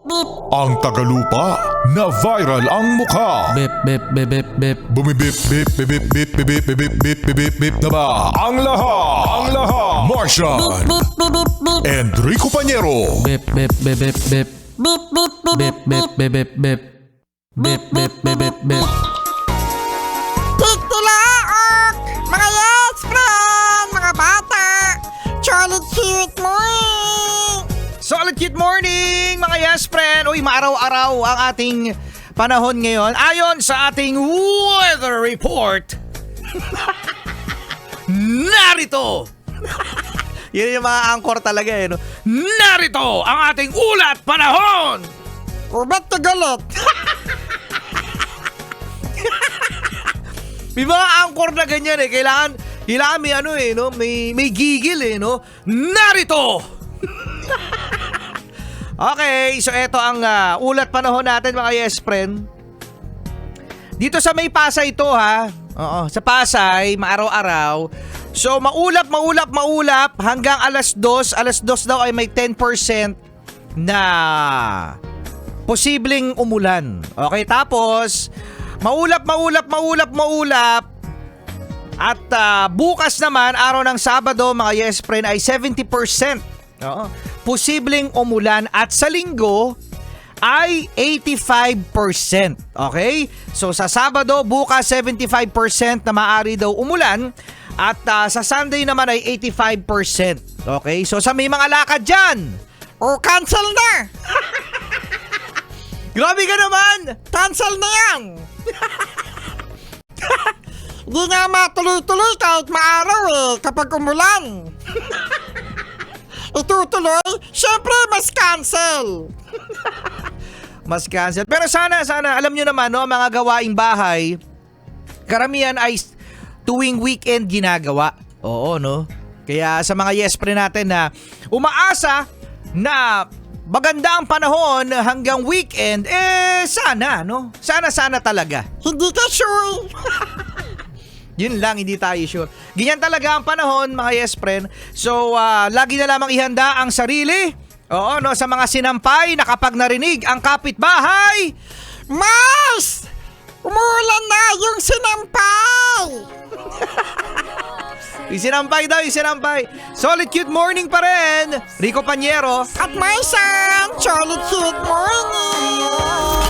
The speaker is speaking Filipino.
Ang tagalupa na viral ang mukha. Bip, bip, bip, bip, bip. Bumibip, bip, bip, bip, bip, bip, bip, bip, bip, bip, bip, bip na ba? Ang lahat. Martian. Enrico Pañero. Bip, bip, bip, bip, bip. Bip, bip, bip, bip, bip, bip. Bip, bip, bip, bip, bip. Tigtilaok! Mga yes friend! Mga bata! Solid cute mo Solid Cute Morning, mga yes friend. Uy, maaraw-araw ang ating panahon ngayon. Ayon sa ating weather report, narito. Yan yung mga angkor talaga eh, no? Narito ang ating ulat panahon. Ubat to galit! May mga angkor na ganyan eh. Kailangan may ano eh, no? May gigil eh, no? Narito! Okay, so eto ang ulat panahon natin, mga yes friend. Dito sa may Pasay ito ha. Oo, sa Pasay, maaraw-araw. So maulap hanggang alas 2. Alas 2 daw ay may 10% na posibleng umulan. Okay, tapos maulap. At bukas naman, araw ng Sabado, mga yes friend, ay 70%. Oo. Posibleng umulan at sa Linggo ay 85%. Okay? So sa Sabado, bukas 75% na maaari daw umulan at sa Sunday naman ay 85%. Okay? So sa may mga lakad dyan, Cancel na! grabe ka naman! Cancel na yan! Di nga matuloy-tuloy kahit maaraw kapag umulan. Itutuloy, syempre mas cancel. Mas cancel. Pero sana, alam nyo naman, no, mga gawaing bahay, karamihan ay tuwing weekend ginagawa. Oo, no? Kaya sa mga yes pre natin na umaasa na maganda ang panahon hanggang weekend, sana, no? Sana talaga. Hindi ka sure. Yun lang, hindi tayo sure. Ganyan talaga ang panahon, mga yes friend. So, lagi na lamang ihanda ang sarili. Oo, no, sa mga sinampay na kapag narinig ang kapitbahay, Mas! Umulan na yung sinampay! yung sinampay. Solid Cute Morning pa rin. Rico Pañero. At my son, solid cute morning!